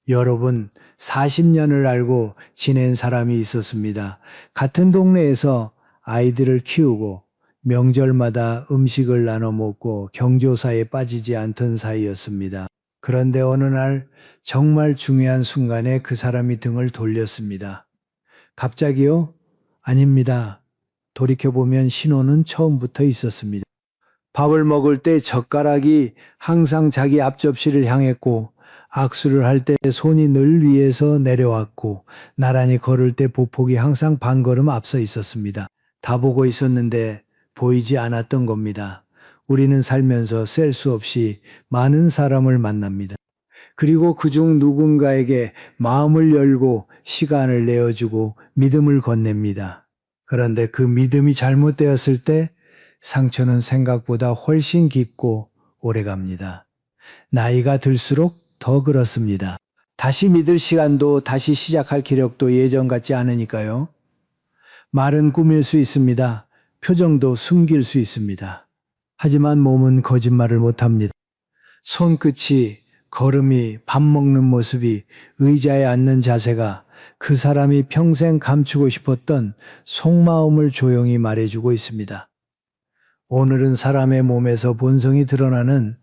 여러분, 40년을 알고 지낸 사람이 있었습니다. 같은 동네에서 아이들을 키우고 명절마다 음식을 나눠 먹고 경조사에 빠지지 않던 사이였습니다. 그런데 어느 날 정말 중요한 순간에 그 사람이 등을 돌렸습니다. 갑자기요? 아닙니다. 돌이켜보면 신호는 처음부터 있었습니다. 밥을 먹을 때 젓가락이 항상 자기 앞접시를 향했고, 악수를 할 때 손이 늘 위에서 내려왔고, 나란히 걸을 때 보폭이 항상 반 걸음 앞서 있었습니다. 다 보고 있었는데 보이지 않았던 겁니다. 우리는 살면서 셀 수 없이 많은 사람을 만납니다. 그리고 그중 누군가에게 마음을 열고 시간을 내어주고 믿음을 건넵니다. 그런데 그 믿음이 잘못되었을 때 상처는 생각보다 훨씬 깊고 오래갑니다. 나이가 들수록 더 그렇습니다. 다시 믿을 시간도 다시 시작할 기력도 예전 같지 않으니까요. 말은 꾸밀 수 있습니다. 표정도 숨길 수 있습니다. 하지만 몸은 거짓말을 못합니다. 손끝이, 걸음이, 밥 먹는 모습이, 의자에 앉는 자세가 그 사람이 평생 감추고 싶었던 속마음을 조용히 말해주고 있습니다. 오늘은 사람의 몸에서 본성이 드러나는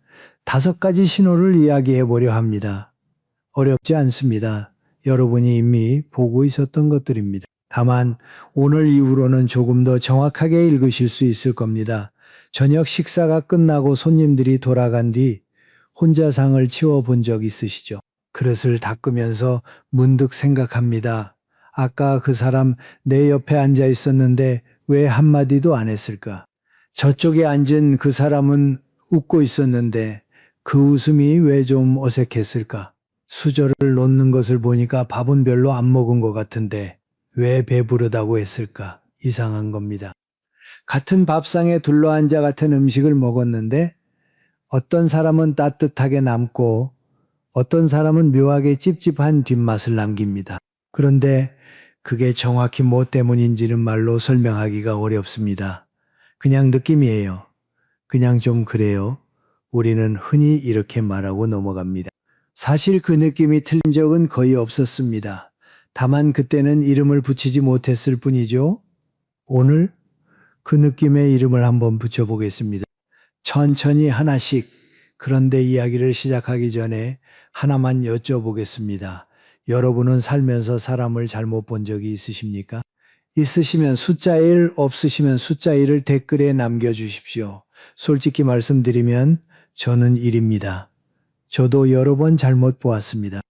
5가지 신호를 이야기해 보려 합니다. 어렵지 않습니다. 여러분이 이미 보고 있었던 것들입니다. 다만 오늘 이후로는 조금 더 정확하게 읽으실 수 있을 겁니다. 저녁 식사가 끝나고 손님들이 돌아간 뒤 혼자 상을 치워본 적 있으시죠? 그릇을 닦으면서 문득 생각합니다. 아까 그 사람 내 옆에 앉아 있었는데 왜 한마디도 안 했을까? 저쪽에 앉은 그 사람은 웃고 있었는데 그 웃음이 왜 좀 어색했을까? 수저를 놓는 것을 보니까 밥은 별로 안 먹은 것 같은데 왜 배부르다고 했을까? 이상한 겁니다. 같은 밥상에 둘러앉아 같은 음식을 먹었는데 어떤 사람은 따뜻하게 남고 어떤 사람은 묘하게 찝찝한 뒷맛을 남깁니다. 그런데 그게 정확히 뭐 때문인지는 말로 설명하기가 어렵습니다. 그냥 느낌이에요. 그냥 좀 그래요. 우리는 흔히 이렇게 말하고 넘어갑니다. 사실 그 느낌이 틀린 적은 거의 없었습니다. 다만 그때는 이름을 붙이지 못했을 뿐이죠. 오늘 그 느낌의 이름을 한번 붙여보겠습니다. 천천히 하나씩. 그런데 이야기를 시작하기 전에 하나만 여쭤보겠습니다. 여러분은 살면서 사람을 잘못 본 적이 있으십니까? 있으시면 숫자 1, 없으시면 숫자 1을 댓글에 남겨주십시오. 솔직히 말씀드리면 저는 1입니다. 저도 여러 번 잘못 보았습니다.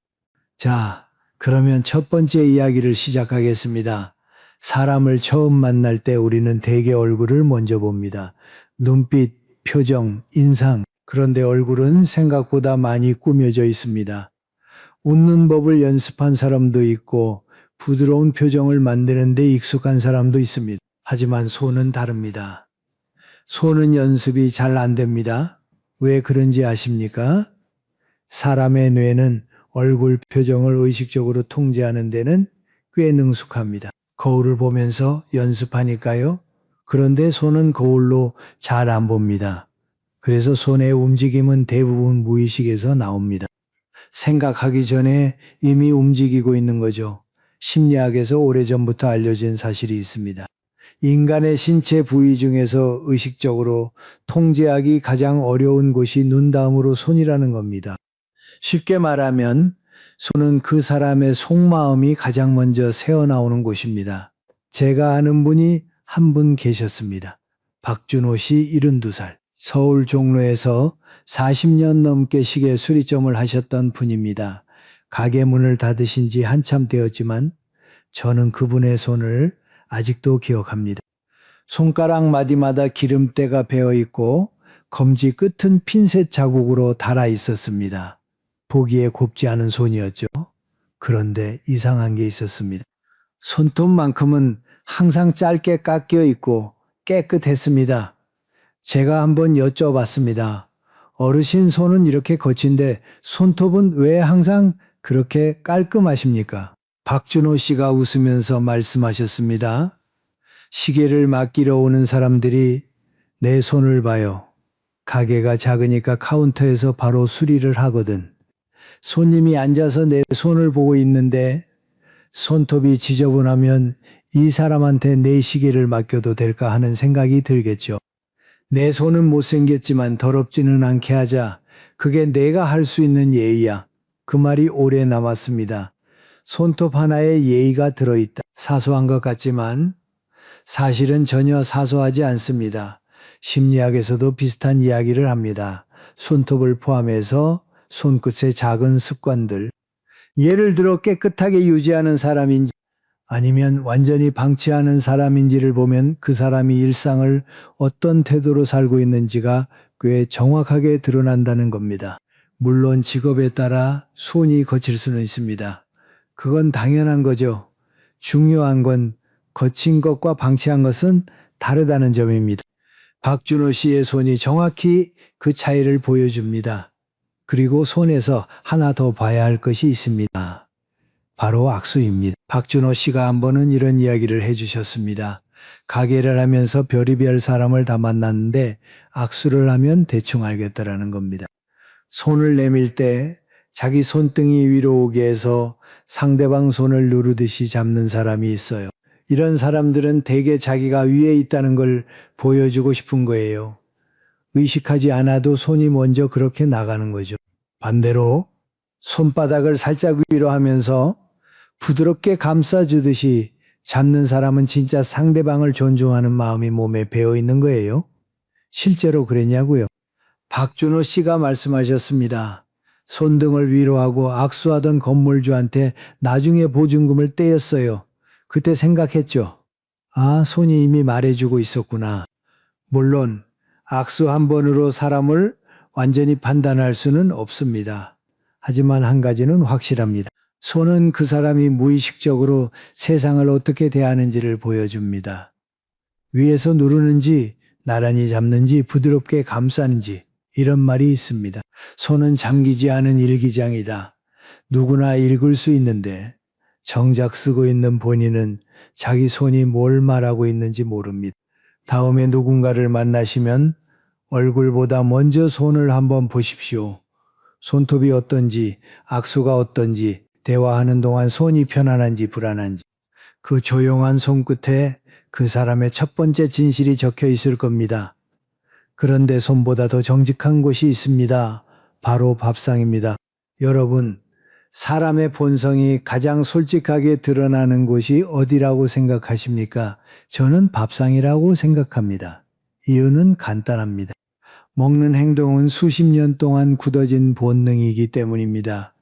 자, 그러면 첫 번째 이야기를 시작하겠습니다. 사람을 처음 만날 때 우리는 대개 얼굴을 먼저 봅니다. 눈빛, 표정, 인상. 그런데 얼굴은 생각보다 많이 꾸며져 있습니다. 웃는 법을 연습한 사람도 있고 부드러운 표정을 만드는 데 익숙한 사람도 있습니다. 하지만 손은 다릅니다. 손은 연습이 잘 안 됩니다. 왜 그런지 아십니까? 사람의 뇌는 얼굴 표정을 의식적으로 통제하는 데는 꽤 능숙합니다. 거울을 보면서 연습하니까요. 그런데 손은 거울로 잘 안 봅니다. 그래서 손의 움직임은 대부분 무의식에서 나옵니다. 생각하기 전에 이미 움직이고 있는 거죠. 심리학에서 오래전부터 알려진 사실이 있습니다. 인간의 신체 부위 중에서 의식적으로 통제하기 가장 어려운 곳이 눈 다음으로 손이라는 겁니다. 쉽게 말하면 손은 그 사람의 속마음이 가장 먼저 새어나오는 곳입니다. 제가 아는 분이 한 분 계셨습니다. 박준호 씨 72살. 서울 종로에서 40년 넘게 시계 수리점을 하셨던 분입니다. 가게 문을 닫으신 지 한참 되었지만 저는 그분의 손을 아직도 기억합니다. 손가락 마디마다 기름때가 배어 있고 검지 끝은 핀셋 자국으로 달아 있었습니다. 보기에 곱지 않은 손이었죠. 그런데 이상한 게 있었습니다. 손톱만큼은 항상 짧게 깎여 있고 깨끗했습니다. 제가 한번 여쭤봤습니다. 어르신 손은 이렇게 거친데 손톱은 왜 항상 그렇게 깔끔하십니까? 박준호 씨가 웃으면서 말씀하셨습니다. 시계를 맡기러 오는 사람들이 내 손을 봐요. 가게가 작으니까 카운터에서 바로 수리를 하거든. 손님이 앉아서 내 손을 보고 있는데 손톱이 지저분하면 이 사람한테 내 시계를 맡겨도 될까 하는 생각이 들겠죠. 내 손은 못생겼지만 더럽지는 않게 하자. 그게 내가 할 수 있는 예의야. 그 말이 오래 남았습니다. 손톱 하나에 예의가 들어있다. 사소한 것 같지만 사실은 전혀 사소하지 않습니다. 심리학에서도 비슷한 이야기를 합니다. 손톱을 포함해서 손끝의 작은 습관들. 예를 들어 깨끗하게 유지하는 사람인지 아니면 완전히 방치하는 사람인지를 보면 그 사람이 일상을 어떤 태도로 살고 있는지가 꽤 정확하게 드러난다는 겁니다. 물론 직업에 따라 손이 거칠 수는 있습니다. 그건 당연한 거죠. 중요한 건 거친 것과 방치한 것은 다르다는 점입니다. 박준호 씨의 손이 정확히 그 차이를 보여줍니다. 그리고 손에서 하나 더 봐야 할 것이 있습니다. 바로 악수입니다. 박준호 씨가 한 번은 이런 이야기를 해주셨습니다. 가게를 하면서 별의별 사람을 다 만났는데 악수를 하면 대충 알겠다라는 겁니다. 손을 내밀 때 자기 손등이 위로 오게 해서 상대방 손을 누르듯이 잡는 사람이 있어요. 이런 사람들은 대개 자기가 위에 있다는 걸 보여주고 싶은 거예요. 의식하지 않아도 손이 먼저 그렇게 나가는 거죠. 반대로 손바닥을 살짝 위로 하면서 부드럽게 감싸주듯이 잡는 사람은 진짜 상대방을 존중하는 마음이 몸에 배어 있는 거예요. 실제로 그랬냐고요? 박준호 씨가 말씀하셨습니다. 손등을 위로 하고 악수하던 건물주한테 나중에 보증금을 떼었어요. 그때 생각했죠. 아, 손이 이미 말해주고 있었구나. 물론 악수 한 번으로 사람을 완전히 판단할 수는 없습니다. 하지만 한 가지는 확실합니다. 손은 그 사람이 무의식적으로 세상을 어떻게 대하는지를 보여줍니다. 위에서 누르는지, 나란히 잡는지, 부드럽게 감싸는지 이런 말이 있습니다. 손은 잠기지 않은 일기장이다. 누구나 읽을 수 있는데 정작 쓰고 있는 본인은 자기 손이 뭘 말하고 있는지 모릅니다. 다음에 누군가를 만나시면 얼굴보다 먼저 손을 한번 보십시오. 손톱이 어떤지, 악수가 어떤지, 대화하는 동안 손이 편안한지 불안한지. 그 조용한 손끝에 그 사람의 첫 번째 진실이 적혀 있을 겁니다. 그런데 손보다 더 정직한 곳이 있습니다. 바로 밥상입니다. 여러분, 사람의 본성이 가장 솔직하게 드러나는 곳이 어디라고 생각하십니까? 저는 밥상이라고 생각합니다. 이유는 간단합니다. 먹는 행동은 수십 년 동안 굳어진 본능이기 때문입니다.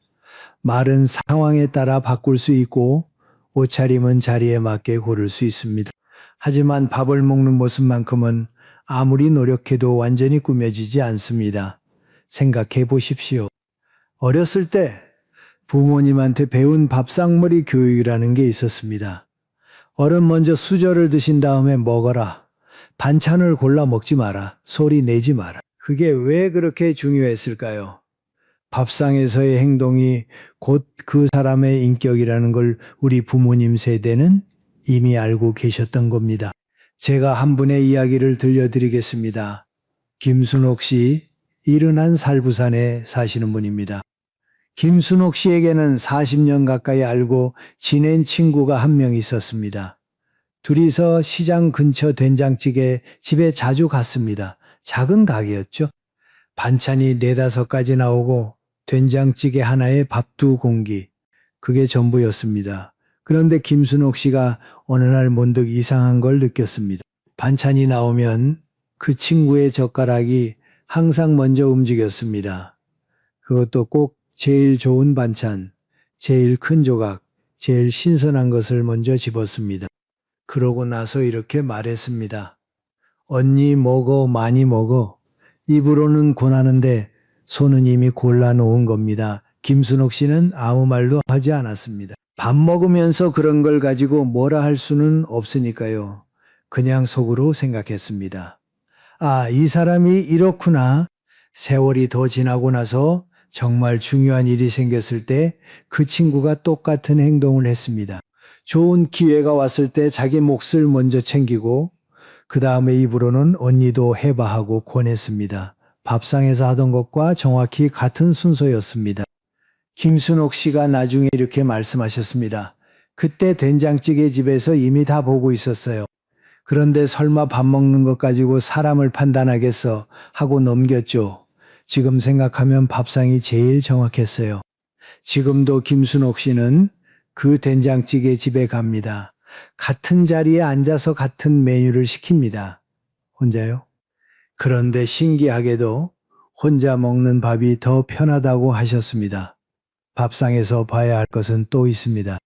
말은 상황에 따라 바꿀 수 있고 옷차림은 자리에 맞게 고를 수 있습니다. 하지만 밥을 먹는 모습만큼은 아무리 노력해도 완전히 꾸며지지 않습니다. 생각해 보십시오. 어렸을 때 부모님한테 배운 밥상머리 교육이라는 게 있었습니다. 어른 먼저 수저를 드신 다음에 먹어라. 반찬을 골라 먹지 마라. 소리 내지 마라. 그게 왜 그렇게 중요했을까요? 밥상에서의 행동이 곧 그 사람의 인격이라는 걸 우리 부모님 세대는 이미 알고 계셨던 겁니다. 제가 한 분의 이야기를 들려드리겠습니다. 김순옥 씨, 71살 부산에 사시는 분입니다. 김순옥 씨에게는 40년 가까이 알고 지낸 친구가 한 명 있었습니다. 둘이서 시장 근처 된장찌개 집에 자주 갔습니다. 작은 가게였죠. 반찬이 4-5가지 나오고 된장찌개 하나에 밥 2공기. 그게 전부였습니다. 그런데 김순옥 씨가 어느 날 문득 이상한 걸 느꼈습니다. 반찬이 나오면 그 친구의 젓가락이 항상 먼저 움직였습니다. 그것도 꼭 제일 좋은 반찬, 제일 큰 조각, 제일 신선한 것을 먼저 집었습니다. 그러고 나서 이렇게 말했습니다. 언니 먹어, 많이 먹어. 입으로는 권하는데 손은 이미 골라놓은 겁니다. 김순옥 씨는 아무 말도 하지 않았습니다. 밥 먹으면서 그런 걸 가지고 뭐라 할 수는 없으니까요. 그냥 속으로 생각했습니다. 아, 이 사람이 이렇구나. 세월이 더 지나고 나서 정말 중요한 일이 생겼을 때 그 친구가 똑같은 행동을 했습니다. 좋은 기회가 왔을 때 자기 몫을 먼저 챙기고 그 다음에 입으로는 언니도 해봐 하고 권했습니다. 밥상에서 하던 것과 정확히 같은 순서였습니다. 김순옥 씨가 나중에 이렇게 말씀하셨습니다. 그때 된장찌개 집에서 이미 다 보고 있었어요. 그런데 설마 밥 먹는 것 가지고 사람을 판단하겠어 하고 넘겼죠. 지금 생각하면 밥상이 제일 정확했어요. 지금도 김순옥 씨는 그 된장찌개 집에 갑니다. 같은 자리에 앉아서 같은 메뉴를 시킵니다. 혼자요? 그런데 신기하게도 혼자 먹는 밥이 더 편하다고 하셨습니다. 밥상에서 봐야 할 것은 또 있습니다.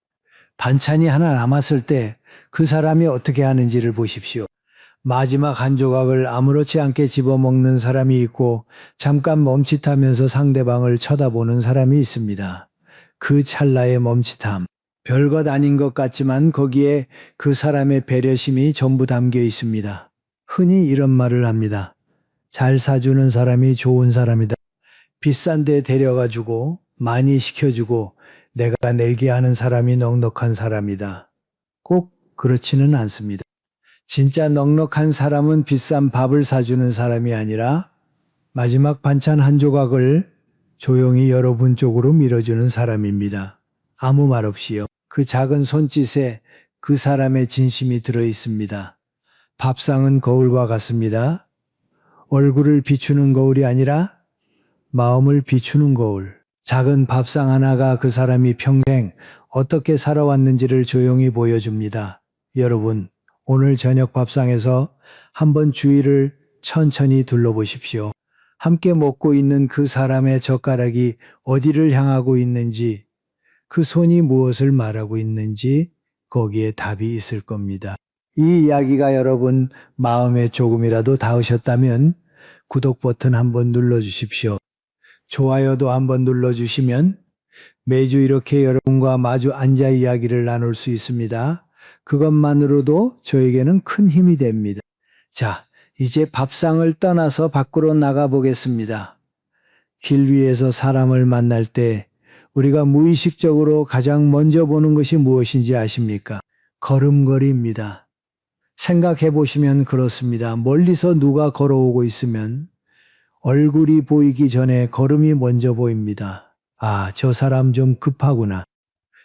반찬이 하나 남았을 때 그 사람이 어떻게 하는지를 보십시오. 마지막 한 조각을 아무렇지 않게 집어먹는 사람이 있고 잠깐 멈칫하면서 상대방을 쳐다보는 사람이 있습니다. 그 찰나의 멈칫함. 별것 아닌 것 같지만 거기에 그 사람의 배려심이 전부 담겨 있습니다. 흔히 이런 말을 합니다. 잘 사주는 사람이 좋은 사람이다. 비싼 데 데려가주고 많이 시켜주고 내가 내게 하는 사람이 넉넉한 사람이다. 꼭 그렇지는 않습니다. 진짜 넉넉한 사람은 비싼 밥을 사주는 사람이 아니라 마지막 반찬 한 조각을 조용히 여러분 쪽으로 밀어주는 사람입니다. 아무 말 없이요. 그 작은 손짓에 그 사람의 진심이 들어 있습니다. 밥상은 거울과 같습니다. 얼굴을 비추는 거울이 아니라 마음을 비추는 거울. 작은 밥상 하나가 그 사람이 평생 어떻게 살아왔는지를 조용히 보여줍니다. 여러분, 오늘 저녁 밥상에서 한번 주위를 천천히 둘러보십시오. 함께 먹고 있는 그 사람의 젓가락이 어디를 향하고 있는지, 그 손이 무엇을 말하고 있는지 거기에 답이 있을 겁니다. 이 이야기가 여러분 마음에 조금이라도 닿으셨다면 구독 버튼 한번 눌러주십시오. 좋아요도 한번 눌러주시면 매주 이렇게 여러분과 마주 앉아 이야기를 나눌 수 있습니다. 그것만으로도 저에게는 큰 힘이 됩니다. 자, 이제 밥상을 떠나서 밖으로 나가 보겠습니다. 길 위에서 사람을 만날 때 우리가 무의식적으로 가장 먼저 보는 것이 무엇인지 아십니까? 걸음걸이입니다. 생각해 보시면 그렇습니다. 멀리서 누가 걸어오고 있으면 얼굴이 보이기 전에 걸음이 먼저 보입니다. 아, 저 사람 좀 급하구나.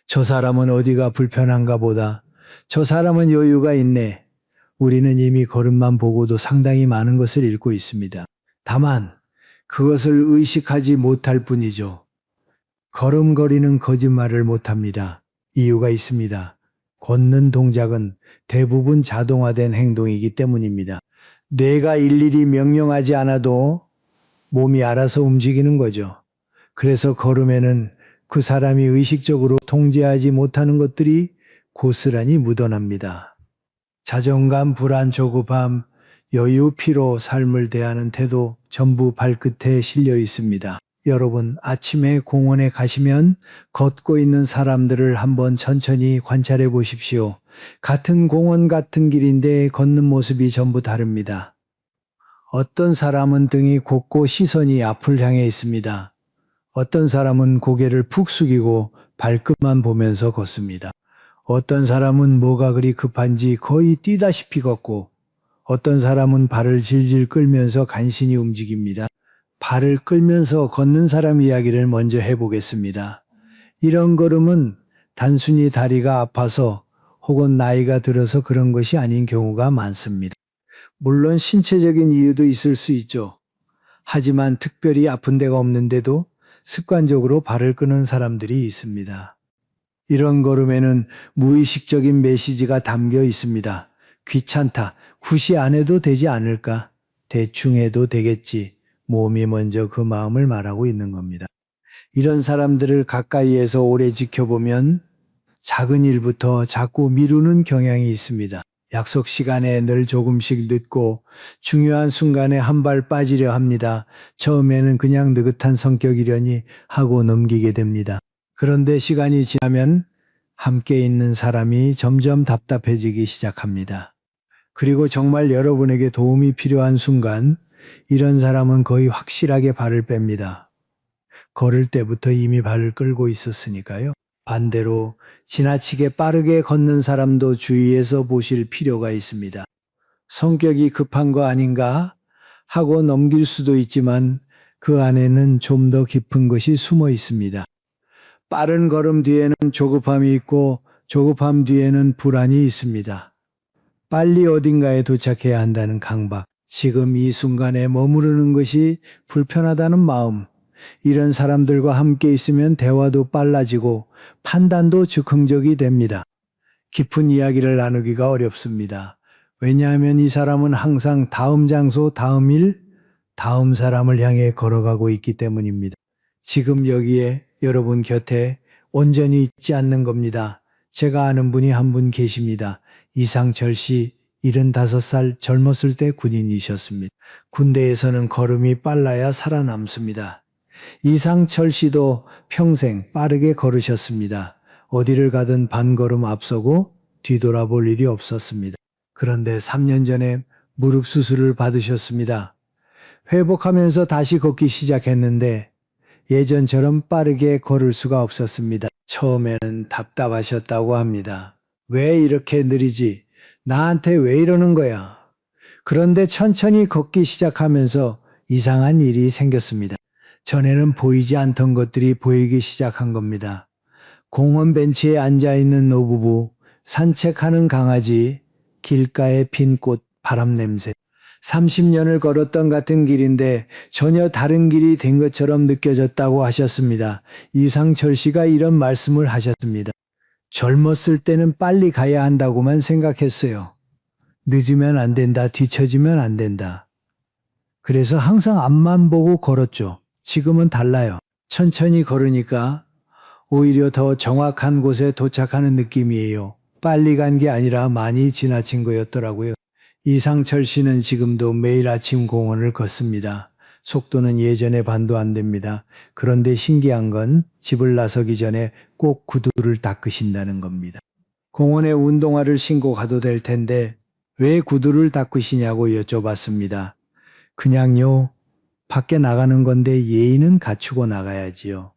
저 사람은 어디가 불편한가 보다. 저 사람은 여유가 있네. 우리는 이미 걸음만 보고도 상당히 많은 것을 읽고 있습니다. 다만 그것을 의식하지 못할 뿐이죠. 걸음걸이는 거짓말을 못합니다. 이유가 있습니다. 걷는 동작은 대부분 자동화된 행동이기 때문입니다. 뇌가 일일이 명령하지 않아도 몸이 알아서 움직이는 거죠. 그래서 걸음에는 그 사람이 의식적으로 통제하지 못하는 것들이 고스란히 묻어납니다. 자존감, 불안, 조급함, 여유, 피로, 삶을 대하는 태도 전부 발끝에 실려 있습니다. 여러분, 아침에 공원에 가시면 걷고 있는 사람들을 한번 천천히 관찰해 보십시오. 같은 공원 같은 길인데 걷는 모습이 전부 다릅니다. 어떤 사람은 등이 곧고 시선이 앞을 향해 있습니다. 어떤 사람은 고개를 푹 숙이고 발끝만 보면서 걷습니다. 어떤 사람은 뭐가 그리 급한지 거의 뛰다시피 걷고 어떤 사람은 발을 질질 끌면서 간신히 움직입니다. 발을 끌면서 걷는 사람 이야기를 먼저 해보겠습니다. 이런 걸음은 단순히 다리가 아파서 혹은 나이가 들어서 그런 것이 아닌 경우가 많습니다. 물론 신체적인 이유도 있을 수 있죠. 하지만 특별히 아픈 데가 없는데도 습관적으로 발을 끄는 사람들이 있습니다. 이런 걸음에는 무의식적인 메시지가 담겨 있습니다. 귀찮다. 굳이 안 해도 되지 않을까? 대충 해도 되겠지. 몸이 먼저 그 마음을 말하고 있는 겁니다. 이런 사람들을 가까이에서 오래 지켜보면 작은 일부터 자꾸 미루는 경향이 있습니다. 약속 시간에 늘 조금씩 늦고 중요한 순간에 한 발 빠지려 합니다. 처음에는 그냥 느긋한 성격이려니 하고 넘기게 됩니다. 그런데 시간이 지나면 함께 있는 사람이 점점 답답해지기 시작합니다. 그리고 정말 여러분에게 도움이 필요한 순간 이런 사람은 거의 확실하게 발을 뺍니다. 걸을 때부터 이미 발을 끌고 있었으니까요. 반대로 지나치게 빠르게 걷는 사람도 주의해서 보실 필요가 있습니다. 성격이 급한 거 아닌가 하고 넘길 수도 있지만 그 안에는 좀 더 깊은 것이 숨어 있습니다. 빠른 걸음 뒤에는 조급함이 있고 조급함 뒤에는 불안이 있습니다. 빨리 어딘가에 도착해야 한다는 강박, 지금 이 순간에 머무르는 것이 불편하다는 마음, 이런 사람들과 함께 있으면 대화도 빨라지고 판단도 즉흥적이 됩니다. 깊은 이야기를 나누기가 어렵습니다. 왜냐하면 이 사람은 항상 다음 장소, 다음 일, 다음 사람을 향해 걸어가고 있기 때문입니다. 지금 여기에 여러분 곁에 온전히 있지 않는 겁니다. 제가 아는 분이 한 분 계십니다. 이상철 씨, 75살 젊었을 때 군인이셨습니다. 군대에서는 걸음이 빨라야 살아남습니다. 이상철 씨도 평생 빠르게 걸으셨습니다. 어디를 가든 반걸음 앞서고 뒤돌아볼 일이 없었습니다. 그런데 3년 전에 무릎 수술을 받으셨습니다. 회복하면서 다시 걷기 시작했는데 예전처럼 빠르게 걸을 수가 없었습니다. 처음에는 답답하셨다고 합니다. 왜 이렇게 느리지? 나한테 왜 이러는 거야? 그런데 천천히 걷기 시작하면서 이상한 일이 생겼습니다. 전에는 보이지 않던 것들이 보이기 시작한 겁니다. 공원 벤치에 앉아있는 노부부, 산책하는 강아지, 길가에 핀 꽃, 바람 냄새. 30년을 걸었던 같은 길인데 전혀 다른 길이 된 것처럼 느껴졌다고 하셨습니다. 이상철 씨가 이런 말씀을 하셨습니다. 젊었을 때는 빨리 가야 한다고만 생각했어요. 늦으면 안 된다, 뒤처지면 안 된다. 그래서 항상 앞만 보고 걸었죠. 지금은 달라요. 천천히 걸으니까 오히려 더 정확한 곳에 도착하는 느낌이에요. 빨리 간 게 아니라 많이 지나친 거였더라고요. 이상철 씨는 지금도 매일 아침 공원을 걷습니다. 속도는 예전의 반도 안 됩니다. 그런데 신기한 건 집을 나서기 전에 꼭 구두를 닦으신다는 겁니다. 공원에 운동화를 신고 가도 될 텐데 왜 구두를 닦으시냐고 여쭤봤습니다. 그냥요. 밖에 나가는 건데 예의는 갖추고 나가야지요.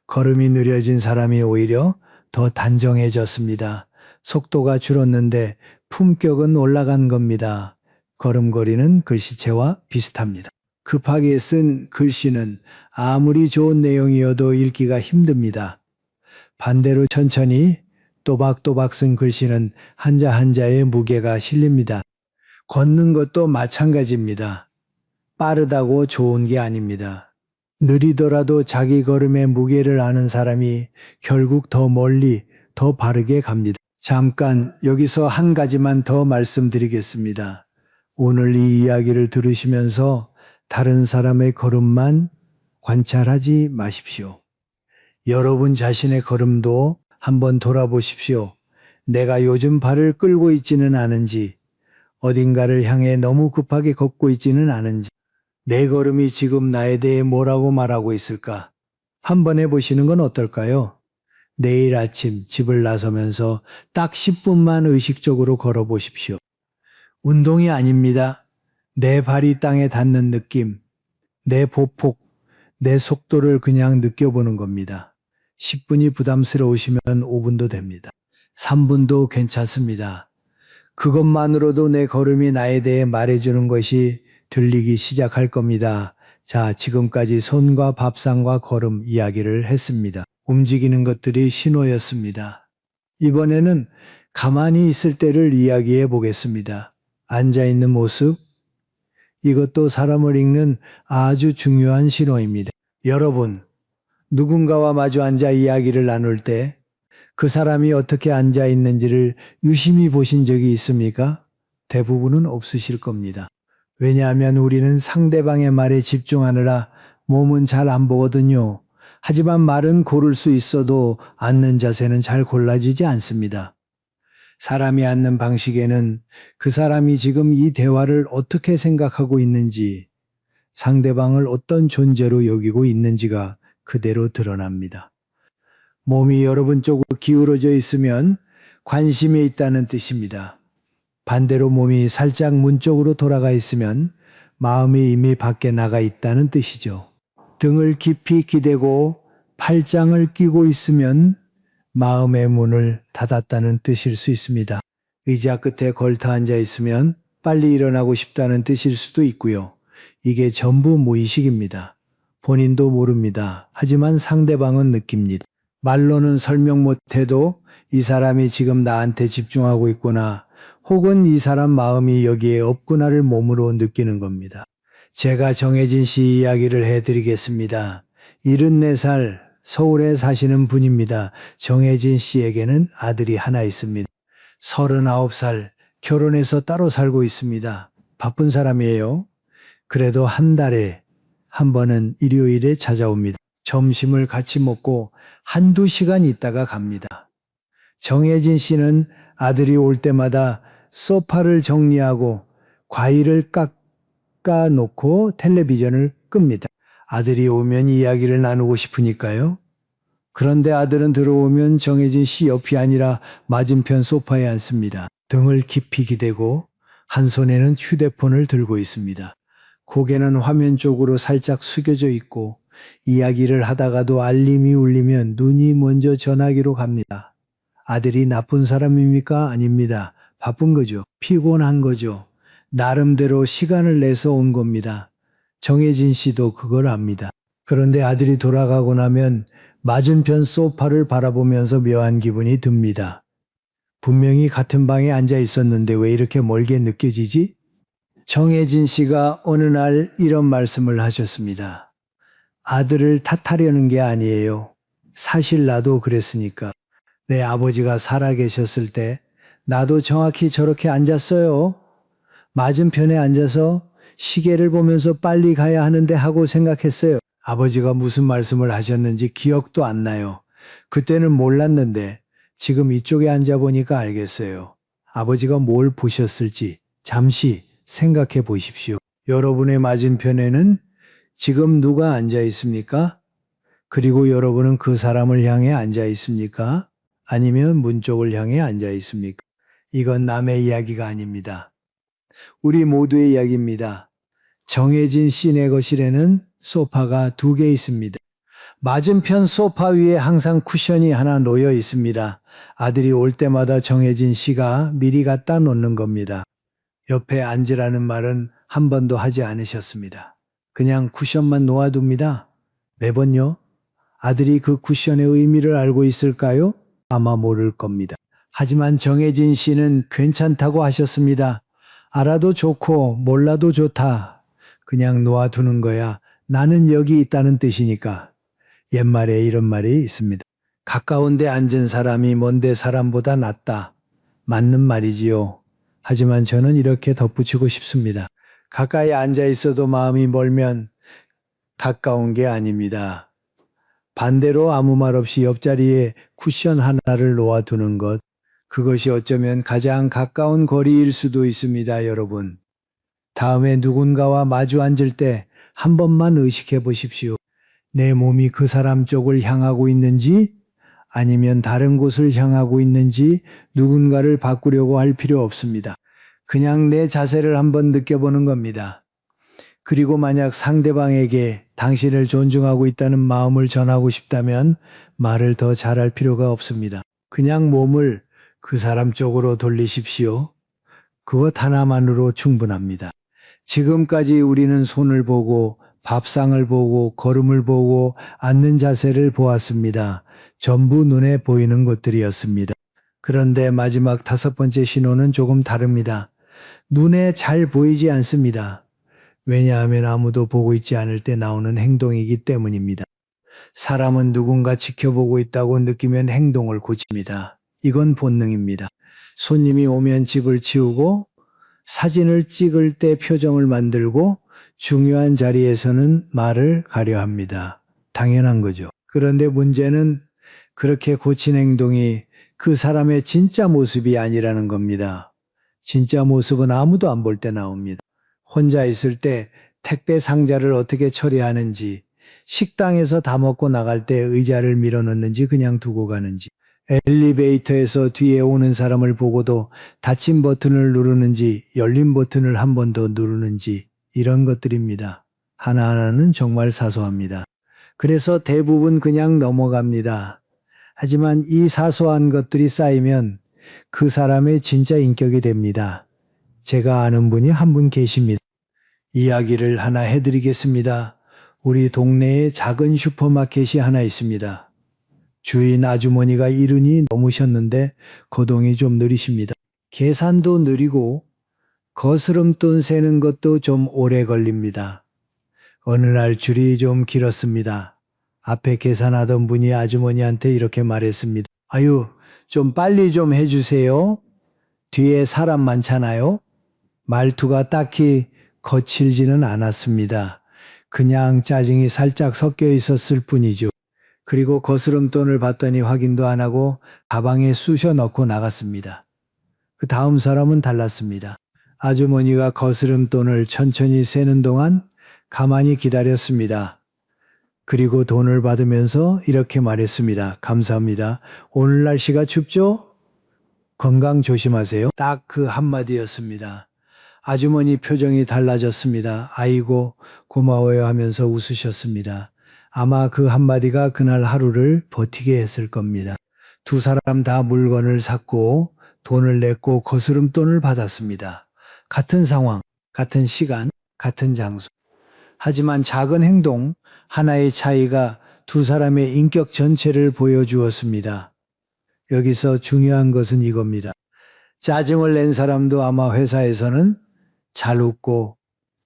걸음이 느려진 사람이 오히려 더 단정해졌습니다. 속도가 줄었는데 품격은 올라간 겁니다. 걸음걸이는 글씨체와 비슷합니다. 급하게 쓴 글씨는 아무리 좋은 내용이어도 읽기가 힘듭니다. 반대로 천천히 또박또박 쓴 글씨는 한자 한자의 무게가 실립니다. 걷는 것도 마찬가지입니다. 빠르다고 좋은 게 아닙니다. 느리더라도 자기 걸음의 무게를 아는 사람이 결국 더 멀리, 더 바르게 갑니다. 잠깐 여기서 한 가지만 더 말씀드리겠습니다. 오늘 이 이야기를 들으시면서 다른 사람의 걸음만 관찰하지 마십시오. 여러분 자신의 걸음도 한번 돌아보십시오. 내가 요즘 발을 끌고 있지는 않은지, 어딘가를 향해 너무 급하게 걷고 있지는 않은지, 내 걸음이 지금 나에 대해 뭐라고 말하고 있을까? 한번 해보시는 건 어떨까요? 내일 아침 집을 나서면서 딱 10분만 의식적으로 걸어보십시오. 운동이 아닙니다. 내 발이 땅에 닿는 느낌, 내 보폭, 내 속도를 그냥 느껴보는 겁니다. 10분이 부담스러우시면 5분도 됩니다. 3분도 괜찮습니다. 그것만으로도 내 걸음이 나에 대해 말해주는 것이 들리기 시작할 겁니다. 자, 지금까지 손과 밥상과 걸음 이야기를 했습니다. 움직이는 것들이 신호였습니다. 이번에는 가만히 있을 때를 이야기해 보겠습니다. 앉아있는 모습, 이것도 사람을 읽는 아주 중요한 신호입니다. 여러분, 누군가와 마주 앉아 이야기를 나눌 때 그 사람이 어떻게 앉아 있는지를 유심히 보신 적이 있습니까? 대부분은 없으실 겁니다. 왜냐하면 우리는 상대방의 말에 집중하느라 몸은 잘 안 보거든요. 하지만 말은 고를 수 있어도 앉는 자세는 잘 골라지지 않습니다. 사람이 앉는 방식에는 그 사람이 지금 이 대화를 어떻게 생각하고 있는지, 상대방을 어떤 존재로 여기고 있는지가 그대로 드러납니다. 몸이 여러분 쪽으로 기울어져 있으면 관심이 있다는 뜻입니다. 반대로 몸이 살짝 문 쪽으로 돌아가 있으면 마음이 이미 밖에 나가 있다는 뜻이죠. 등을 깊이 기대고 팔짱을 끼고 있으면 마음의 문을 닫았다는 뜻일 수 있습니다. 의자 끝에 걸터 앉아 있으면 빨리 일어나고 싶다는 뜻일 수도 있고요. 이게 전부 무의식입니다. 본인도 모릅니다. 하지만 상대방은 느낍니다. 말로는 설명 못해도 이 사람이 지금 나한테 집중하고 있구나, 혹은 이 사람 마음이 여기에 없구나를 몸으로 느끼는 겁니다. 제가 정혜진 씨 이야기를 해드리겠습니다. 74살 서울에 사시는 분입니다. 정혜진 씨에게는 아들이 하나 있습니다. 39살 결혼해서 따로 살고 있습니다. 바쁜 사람이에요. 그래도 한 달에 한 번은 일요일에 찾아옵니다. 점심을 같이 먹고 한두 시간 있다가 갑니다. 정혜진 씨는 아들이 올 때마다 소파를 정리하고 과일을 깎아 놓고 텔레비전을 끕니다. 아들이 오면 이야기를 나누고 싶으니까요. 그런데 아들은 들어오면 정혜진 씨 옆이 아니라 맞은편 소파에 앉습니다. 등을 깊이 기대고 한 손에는 휴대폰을 들고 있습니다. 고개는 화면 쪽으로 살짝 숙여져 있고 이야기를 하다가도 알림이 울리면 눈이 먼저 전화기로 갑니다. 아들이 나쁜 사람입니까? 아닙니다. 바쁜 거죠. 피곤한 거죠. 나름대로 시간을 내서 온 겁니다. 정혜진 씨도 그걸 압니다. 그런데 아들이 돌아가고 나면 맞은편 소파를 바라보면서 묘한 기분이 듭니다. 분명히 같은 방에 앉아 있었는데 왜 이렇게 멀게 느껴지지? 정혜진 씨가 어느 날 이런 말씀을 하셨습니다. 아들을 탓하려는 게 아니에요. 사실 나도 그랬으니까. 내 아버지가 살아계셨을 때 나도 정확히 저렇게 앉았어요. 맞은편에 앉아서 시계를 보면서 빨리 가야 하는데 하고 생각했어요. 아버지가 무슨 말씀을 하셨는지 기억도 안 나요. 그때는 몰랐는데 지금 이쪽에 앉아보니까 알겠어요. 아버지가 뭘 보셨을지 잠시 생각해 보십시오. 여러분의 맞은편에는 지금 누가 앉아 있습니까? 그리고 여러분은 그 사람을 향해 앉아 있습니까? 아니면 문 쪽을 향해 앉아 있습니까? 이건 남의 이야기가 아닙니다. 우리 모두의 이야기입니다. 정혜진 씨네 거실에는 소파가 2개 있습니다. 맞은편 소파 위에 항상 쿠션이 하나 놓여 있습니다. 아들이 올 때마다 정혜진 씨가 미리 갖다 놓는 겁니다. 옆에 앉으라는 말은 한 번도 하지 않으셨습니다. 그냥 쿠션만 놓아둡니다. 매번요. 아들이 그 쿠션의 의미를 알고 있을까요? 아마 모를 겁니다. 하지만 정혜진 씨는 괜찮다고 하셨습니다. 알아도 좋고 몰라도 좋다. 그냥 놓아두는 거야. 나는 여기 있다는 뜻이니까. 옛말에 이런 말이 있습니다. 가까운데 앉은 사람이 먼데 사람보다 낫다. 맞는 말이지요. 하지만 저는 이렇게 덧붙이고 싶습니다. 가까이 앉아 있어도 마음이 멀면 가까운 게 아닙니다. 반대로 아무 말 없이 옆자리에 쿠션 하나를 놓아두는 것, 그것이 어쩌면 가장 가까운 거리일 수도 있습니다, 여러분. 다음에 누군가와 마주 앉을 때 한 번만 의식해 보십시오. 내 몸이 그 사람 쪽을 향하고 있는지 아니면 다른 곳을 향하고 있는지 누군가를 바꾸려고 할 필요 없습니다. 그냥 내 자세를 한번 느껴보는 겁니다. 그리고 만약 상대방에게 당신을 존중하고 있다는 마음을 전하고 싶다면 말을 더 잘할 필요가 없습니다. 그냥 몸을 그 사람 쪽으로 돌리십시오. 그것 하나만으로 충분합니다. 지금까지 우리는 손을 보고 밥상을 보고 걸음을 보고 앉는 자세를 보았습니다. 전부 눈에 보이는 것들이었습니다. 그런데 마지막 5번째 신호는 조금 다릅니다. 눈에 잘 보이지 않습니다. 왜냐하면 아무도 보고 있지 않을 때 나오는 행동이기 때문입니다. 사람은 누군가 지켜보고 있다고 느끼면 행동을 고칩니다. 이건 본능입니다. 손님이 오면 집을 치우고 사진을 찍을 때 표정을 만들고 중요한 자리에서는 말을 가려 합니다. 당연한 거죠. 그런데 문제는 그렇게 고친 행동이 그 사람의 진짜 모습이 아니라는 겁니다. 진짜 모습은 아무도 안 볼 때 나옵니다. 혼자 있을 때 택배 상자를 어떻게 처리하는지, 식당에서 다 먹고 나갈 때 의자를 밀어넣는지 그냥 두고 가는지, 엘리베이터에서 뒤에 오는 사람을 보고도 닫힌 버튼을 누르는지 열린 버튼을 한 번 더 누르는지 이런 것들입니다. 하나하나는 정말 사소합니다. 그래서 대부분 그냥 넘어갑니다. 하지만 이 사소한 것들이 쌓이면 그 사람의 진짜 인격이 됩니다. 제가 아는 분이 한 분 계십니다. 이야기를 하나 해드리겠습니다. 우리 동네에 작은 슈퍼마켓이 하나 있습니다. 주인 아주머니가 이른이 넘으셨는데 거동이 좀 느리십니다. 계산도 느리고 거스름돈 세는 것도 좀 오래 걸립니다. 어느 날 줄이 좀 길었습니다. 앞에 계산하던 분이 아주머니한테 이렇게 말했습니다. 아유, 좀 빨리 좀 해주세요. 뒤에 사람 많잖아요. 말투가 딱히 거칠지는 않았습니다. 그냥 짜증이 살짝 섞여 있었을 뿐이죠. 그리고 거스름돈을 받더니 확인도 안 하고 가방에 쑤셔 넣고 나갔습니다. 그 다음 사람은 달랐습니다. 아주머니가 거스름돈을 천천히 세는 동안 가만히 기다렸습니다. 그리고 돈을 받으면서 이렇게 말했습니다. 감사합니다. 오늘 날씨가 춥죠? 건강 조심하세요. 딱 그 한마디였습니다. 아주머니 표정이 달라졌습니다. 아이고 고마워요 하면서 웃으셨습니다. 아마 그 한마디가 그날 하루를 버티게 했을 겁니다. 두 사람 다 물건을 샀고 돈을 냈고 거스름돈을 받았습니다. 같은 상황, 같은 시간, 같은 장소. 하지만 작은 행동 하나의 차이가 두 사람의 인격 전체를 보여주었습니다. 여기서 중요한 것은 이겁니다. 짜증을 낸 사람도 아마 회사에서는 잘 웃고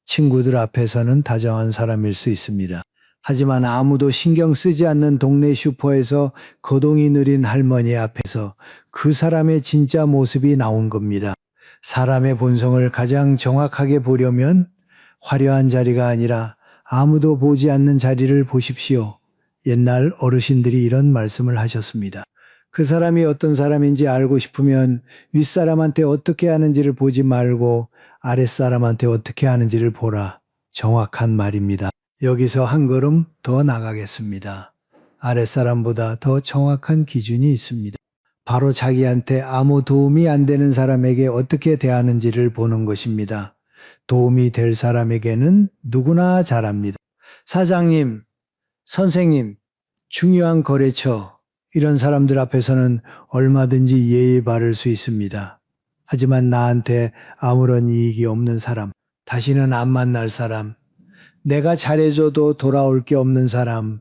친구들 앞에서는 다정한 사람일 수 있습니다. 하지만 아무도 신경 쓰지 않는 동네 슈퍼에서 거동이 느린 할머니 앞에서 그 사람의 진짜 모습이 나온 겁니다. 사람의 본성을 가장 정확하게 보려면 화려한 자리가 아니라 아무도 보지 않는 자리를 보십시오. 옛날 어르신들이 이런 말씀을 하셨습니다. 그 사람이 어떤 사람인지 알고 싶으면 윗사람한테 어떻게 하는지를 보지 말고 아랫사람한테 어떻게 하는지를 보라. 정확한 말입니다. 여기서 한 걸음 더 나가겠습니다. 아랫사람보다 더 정확한 기준이 있습니다. 바로 자기한테 아무 도움이 안 되는 사람에게 어떻게 대하는지를 보는 것입니다. 도움이 될 사람에게는 누구나 잘합니다. 사장님, 선생님, 중요한 거래처, 이런 사람들 앞에서는 얼마든지 예의 바를 수 있습니다. 하지만 나한테 아무런 이익이 없는 사람, 다시는 안 만날 사람, 내가 잘해줘도 돌아올 게 없는 사람,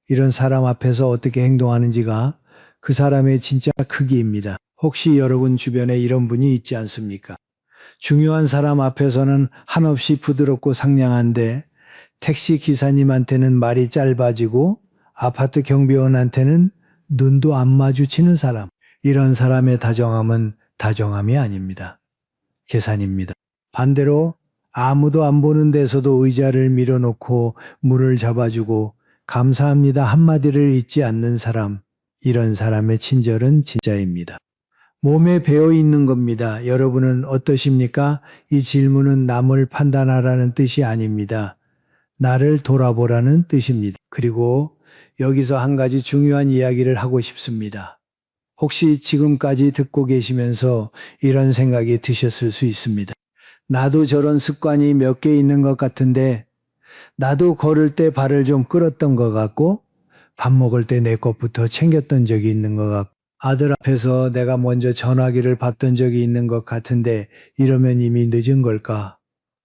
이런 사람 앞에서 어떻게 행동하는지가 그 사람의 진짜 크기입니다. 혹시 여러분 주변에 이런 분이 있지 않습니까? 중요한 사람 앞에서는 한없이 부드럽고 상냥한데 택시 기사님한테는 말이 짧아지고 아파트 경비원한테는 눈도 안 마주치는 사람. 이런 사람의 다정함은 다정함이 아닙니다. 계산입니다. 반대로 아무도 안 보는 데서도 의자를 밀어놓고 물을 잡아주고 감사합니다 한마디를 잊지 않는 사람. 이런 사람의 친절은 진짜입니다. 몸에 배어 있는 겁니다. 여러분은 어떠십니까? 이 질문은 남을 판단하라는 뜻이 아닙니다. 나를 돌아보라는 뜻입니다. 그리고 여기서 한 가지 중요한 이야기를 하고 싶습니다. 혹시 지금까지 듣고 계시면서 이런 생각이 드셨을 수 있습니다. 나도 저런 습관이 몇 개 있는 것 같은데 나도 걸을 때 발을 좀 끌었던 것 같고 밥 먹을 때 내 것부터 챙겼던 적이 있는 것 같고 아들 앞에서 내가 먼저 전화기를 받던 적이 있는 것 같은데 이러면 이미 늦은 걸까?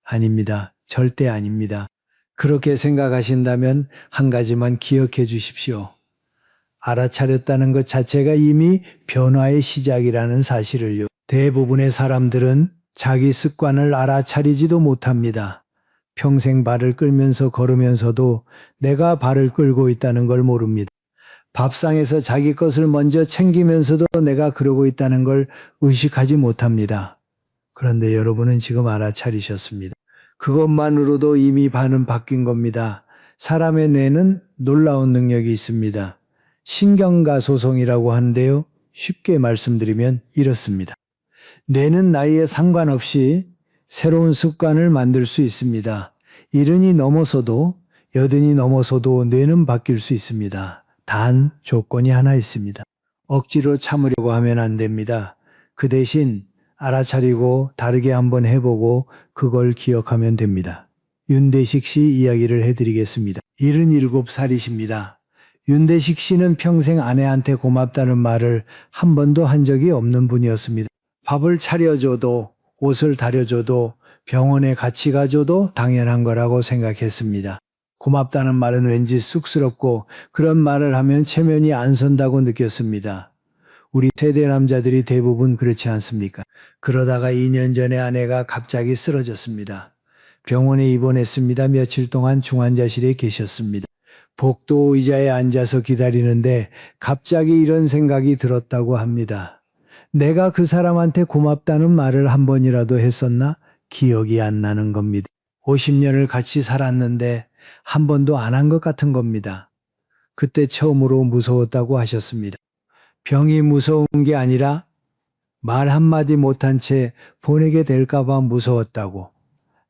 아닙니다. 절대 아닙니다. 그렇게 생각하신다면 한 가지만 기억해 주십시오. 알아차렸다는 것 자체가 이미 변화의 시작이라는 사실을요. 대부분의 사람들은 자기 습관을 알아차리지도 못합니다. 평생 발을 끌면서 걸으면서도 내가 발을 끌고 있다는 걸 모릅니다. 밥상에서 자기 것을 먼저 챙기면서도 내가 그러고 있다는 걸 의식하지 못합니다. 그런데 여러분은 지금 알아차리셨습니다. 그것만으로도 이미 반은 바뀐 겁니다. 사람의 뇌는 놀라운 능력이 있습니다. 신경가소성이라고 하는데요. 쉽게 말씀드리면 이렇습니다. 뇌는 나이에 상관없이 새로운 습관을 만들 수 있습니다. 70이 넘어서도 80이 넘어서도 뇌는 바뀔 수 있습니다. 단 조건이 하나 있습니다. 억지로 참으려고 하면 안 됩니다. 그 대신 알아차리고 다르게 한번 해보고 그걸 기억하면 됩니다. 윤대식 씨 이야기를 해드리겠습니다. 77살이십니다. 윤대식 씨는 평생 아내한테 고맙다는 말을 한 번도 한 적이 없는 분이었습니다. 밥을 차려줘도 옷을 다려줘도 병원에 같이 가줘도 당연한 거라고 생각했습니다. 고맙다는 말은 왠지 쑥스럽고 그런 말을 하면 체면이 안 선다고 느꼈습니다. 우리 세대 남자들이 대부분 그렇지 않습니까? 그러다가 2년 전에 아내가 갑자기 쓰러졌습니다. 병원에 입원했습니다. 며칠 동안 중환자실에 계셨습니다. 복도 의자에 앉아서 기다리는데 갑자기 이런 생각이 들었다고 합니다. 내가 그 사람한테 고맙다는 말을 한 번이라도 했었나? 기억이 안 나는 겁니다. 50년을 같이 살았는데 한 번도 안 한 것 같은 겁니다. 그때 처음으로 무서웠다고 하셨습니다. 병이 무서운 게 아니라 말 한마디 못한 채 보내게 될까봐 무서웠다고.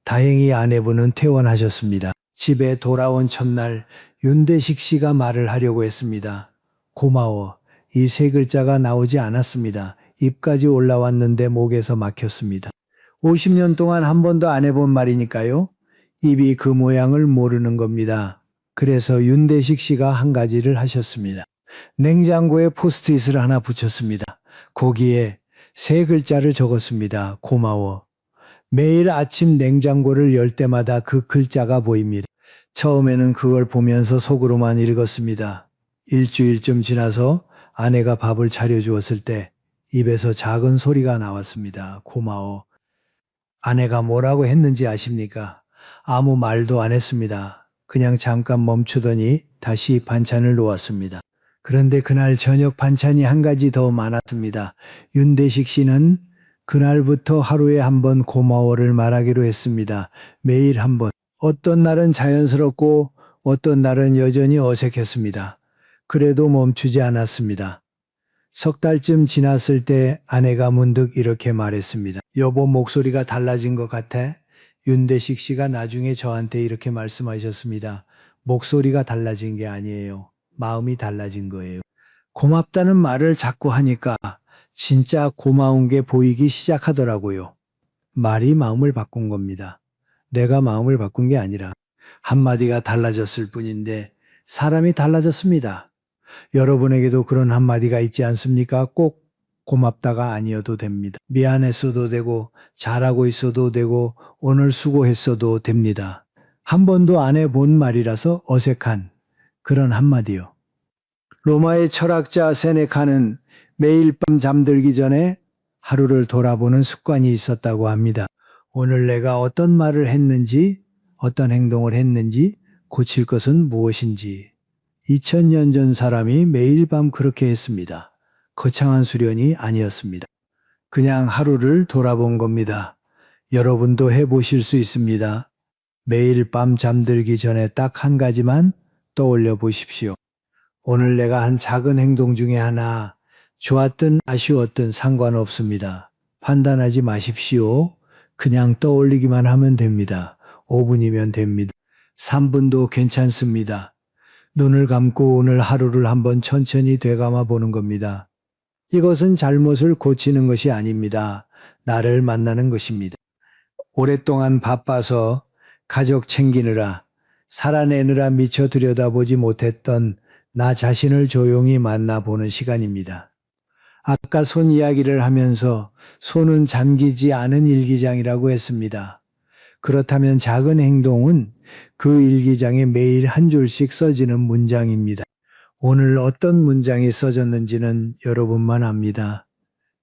다행히 아내분은 퇴원하셨습니다. 집에 돌아온 첫날 윤대식 씨가 말을 하려고 했습니다. 고마워. 이 세 글자가 나오지 않았습니다. 입까지 올라왔는데 목에서 막혔습니다. 50년 동안 한 번도 안 해본 말이니까요. 입이 그 모양을 모르는 겁니다. 그래서 윤대식 씨가 한 가지를 하셨습니다. 냉장고에 포스트잇을 하나 붙였습니다. 거기에 세 글자를 적었습니다. 고마워. 매일 아침 냉장고를 열 때마다 그 글자가 보입니다. 처음에는 그걸 보면서 속으로만 읽었습니다. 일주일쯤 지나서 아내가 밥을 차려주었을 때 입에서 작은 소리가 나왔습니다. 고마워. 아내가 뭐라고 했는지 아십니까? 아무 말도 안 했습니다. 그냥 잠깐 멈추더니 다시 반찬을 놓았습니다. 그런데 그날 저녁 반찬이 한 가지 더 많았습니다. 윤대식 씨는 그날부터 하루에 한 번 고마워를 말하기로 했습니다. 매일 한 번. 어떤 날은 자연스럽고 어떤 날은 여전히 어색했습니다. 그래도 멈추지 않았습니다. 석 달쯤 지났을 때 아내가 문득 이렇게 말했습니다. 여보, 목소리가 달라진 것 같아? 윤대식 씨가 나중에 저한테 이렇게 말씀하셨습니다. 목소리가 달라진 게 아니에요. 마음이 달라진 거예요. 고맙다는 말을 자꾸 하니까 진짜 고마운 게 보이기 시작하더라고요. 말이 마음을 바꾼 겁니다. 내가 마음을 바꾼 게 아니라 한마디가 달라졌을 뿐인데 사람이 달라졌습니다. 여러분에게도 그런 한마디가 있지 않습니까? 꼭 고맙다가 아니어도 됩니다. 미안했어도 되고 잘하고 있어도 되고 오늘 수고했어도 됩니다. 한 번도 안 해본 말이라서 어색한 그런 한마디요. 로마의 철학자 세네카는 매일 밤 잠들기 전에 하루를 돌아보는 습관이 있었다고 합니다. 오늘 내가 어떤 말을 했는지, 어떤 행동을 했는지, 고칠 것은 무엇인지. 2000년 전 사람이 매일 밤 그렇게 했습니다. 거창한 수련이 아니었습니다. 그냥 하루를 돌아본 겁니다. 여러분도 해보실 수 있습니다. 매일 밤 잠들기 전에 딱 한 가지만 떠올려 보십시오. 오늘 내가 한 작은 행동 중에 하나, 좋았든 아쉬웠든 상관없습니다. 판단하지 마십시오. 그냥 떠올리기만 하면 됩니다. 5분이면 됩니다. 3분도 괜찮습니다. 눈을 감고 오늘 하루를 한번 천천히 되감아 보는 겁니다. 이것은 잘못을 고치는 것이 아닙니다. 나를 만나는 것입니다. 오랫동안 바빠서 가족 챙기느라 살아내느라 미처 들여다보지 못했던 나 자신을 조용히 만나보는 시간입니다. 아까 손 이야기를 하면서 손은 잠기지 않은 일기장이라고 했습니다. 그렇다면 작은 행동은 그 일기장에 매일 한 줄씩 써지는 문장입니다. 오늘 어떤 문장이 써졌는지는 여러분만 압니다.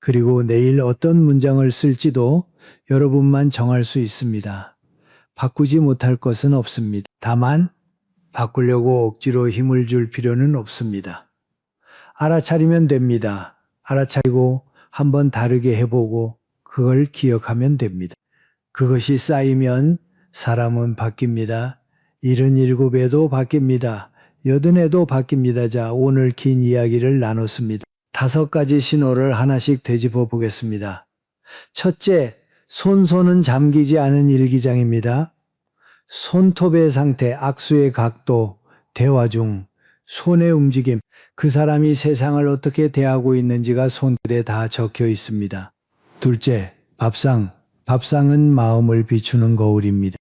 그리고 내일 어떤 문장을 쓸지도 여러분만 정할 수 있습니다. 바꾸지 못할 것은 없습니다. 다만 바꾸려고 억지로 힘을 줄 필요는 없습니다. 알아차리면 됩니다. 알아차리고 한번 다르게 해보고 그걸 기억하면 됩니다. 그것이 쌓이면 사람은 바뀝니다. 77에도 바뀝니다. 80에도 바뀝니다. 자, 오늘 긴 이야기를 나눴습니다. 5가지 신호를 하나씩 되짚어 보겠습니다. 첫째, 손은 잠기지 않은 일기장입니다. 손톱의 상태, 악수의 각도, 대화 중 손의 움직임, 그 사람이 세상을 어떻게 대하고 있는지가 손글에 다 적혀 있습니다. 둘째, 밥상. 밥상은 마음을 비추는 거울입니다.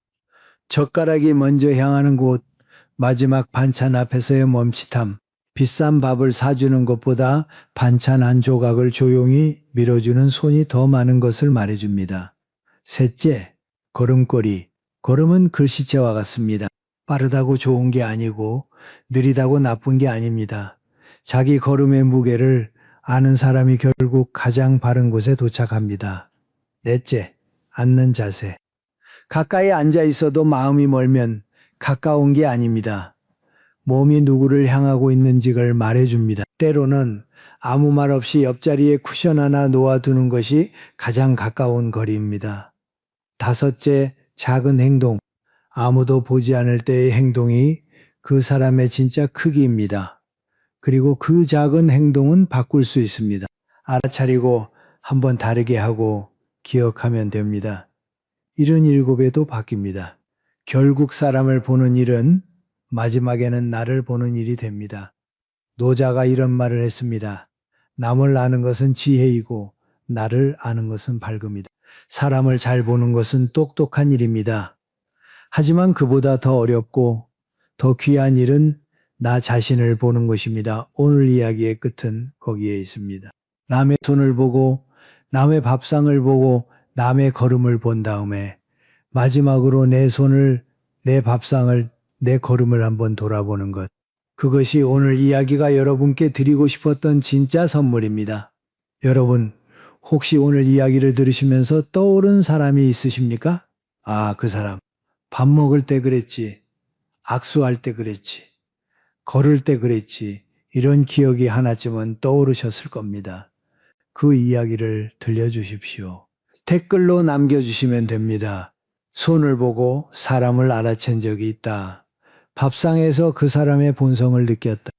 젓가락이 먼저 향하는 곳, 마지막 반찬 앞에서의 멈칫함, 비싼 밥을 사주는 것보다 반찬 한 조각을 조용히 밀어주는 손이 더 많은 것을 말해줍니다. 셋째, 걸음걸이. 걸음은 글씨체와 같습니다. 빠르다고 좋은 게 아니고 느리다고 나쁜 게 아닙니다. 자기 걸음의 무게를 아는 사람이 결국 가장 바른 곳에 도착합니다. 넷째, 앉는 자세. 가까이 앉아 있어도 마음이 멀면 가까운 게 아닙니다. 몸이 누구를 향하고 있는지를 말해줍니다. 때로는 아무 말 없이 옆자리에 쿠션 하나 놓아두는 것이 가장 가까운 거리입니다. 다섯째, 작은 행동. 아무도 보지 않을 때의 행동이 그 사람의 진짜 크기입니다. 그리고 그 작은 행동은 바꿀 수 있습니다. 알아차리고 한번 다르게 하고 기억하면 됩니다. 77에도 바뀝니다. 결국 사람을 보는 일은 마지막에는 나를 보는 일이 됩니다. 노자가 이런 말을 했습니다. 남을 아는 것은 지혜이고 나를 아는 것은 밝음이다. 사람을 잘 보는 것은 똑똑한 일입니다. 하지만 그보다 더 어렵고 더 귀한 일은 나 자신을 보는 것입니다. 오늘 이야기의 끝은 거기에 있습니다. 남의 손을 보고 남의 밥상을 보고 남의 걸음을 본 다음에 마지막으로 내 손을, 내 밥상을, 내 걸음을 한번 돌아보는 것. 그것이 오늘 이야기가 여러분께 드리고 싶었던 진짜 선물입니다. 여러분, 혹시 오늘 이야기를 들으시면서 떠오른 사람이 있으십니까? 아, 그 사람. 밥 먹을 때 그랬지. 악수할 때 그랬지. 걸을 때 그랬지. 이런 기억이 하나쯤은 떠오르셨을 겁니다. 그 이야기를 들려주십시오. 댓글로 남겨주시면 됩니다. 손을 보고 사람을 알아챈 적이 있다. 밥상에서 그 사람의 본성을 느꼈다.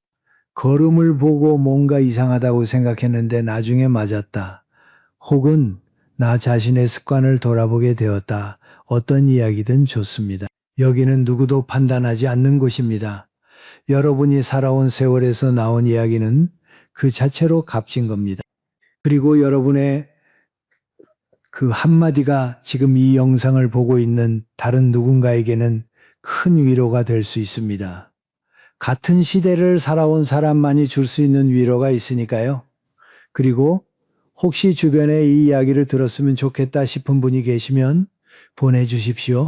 걸음을 보고 뭔가 이상하다고 생각했는데 나중에 맞았다. 혹은 나 자신의 습관을 돌아보게 되었다. 어떤 이야기든 좋습니다. 여기는 누구도 판단하지 않는 곳입니다. 여러분이 살아온 세월에서 나온 이야기는 그 자체로 값진 겁니다. 그리고 여러분의 그 한마디가 지금 이 영상을 보고 있는 다른 누군가에게는 큰 위로가 될 수 있습니다. 같은 시대를 살아온 사람만이 줄 수 있는 위로가 있으니까요. 그리고 혹시 주변에 이 이야기를 들었으면 좋겠다 싶은 분이 계시면 보내주십시오.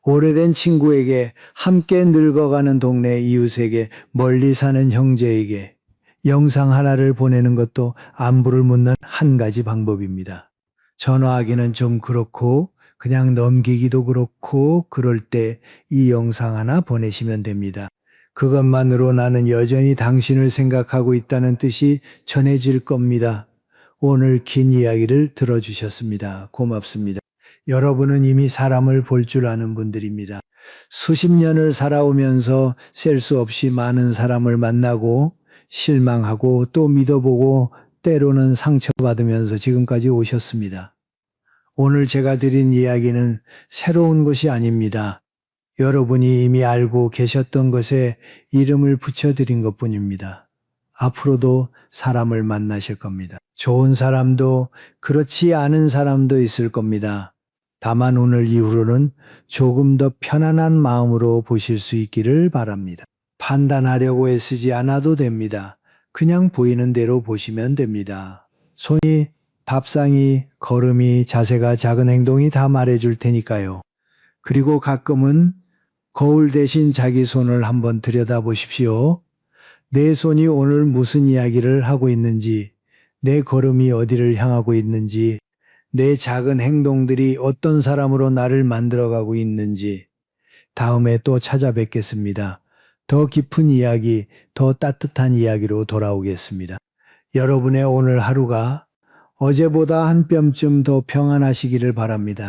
오래된 친구에게, 함께 늙어가는 동네 이웃에게, 멀리 사는 형제에게 영상 하나를 보내는 것도 안부를 묻는 한 가지 방법입니다. 전화하기는 좀 그렇고 그냥 넘기기도 그렇고 그럴 때 이 영상 하나 보내시면 됩니다. 그것만으로 나는 여전히 당신을 생각하고 있다는 뜻이 전해질 겁니다. 오늘 긴 이야기를 들어주셨습니다. 고맙습니다. 여러분은 이미 사람을 볼 줄 아는 분들입니다. 수십 년을 살아오면서 셀 수 없이 많은 사람을 만나고 실망하고 또 믿어보고 때로는 상처받으면서 지금까지 오셨습니다. 오늘 제가 드린 이야기는 새로운 것이 아닙니다. 여러분이 이미 알고 계셨던 것에 이름을 붙여드린 것뿐입니다. 앞으로도 사람을 만나실 겁니다. 좋은 사람도 그렇지 않은 사람도 있을 겁니다. 다만 오늘 이후로는 조금 더 편안한 마음으로 보실 수 있기를 바랍니다. 판단하려고 애쓰지 않아도 됩니다. 그냥 보이는 대로 보시면 됩니다. 손이, 밥상이, 걸음이, 자세가, 작은 행동이 다 말해줄 테니까요. 그리고 가끔은 거울 대신 자기 손을 한번 들여다보십시오. 내 손이 오늘 무슨 이야기를 하고 있는지, 내 걸음이 어디를 향하고 있는지, 내 작은 행동들이 어떤 사람으로 나를 만들어가고 있는지. 다음에 또 찾아뵙겠습니다. 더 깊은 이야기, 더 따뜻한 이야기로 돌아오겠습니다. 여러분의 오늘 하루가 어제보다 한 뼘쯤 더 평안하시기를 바랍니다.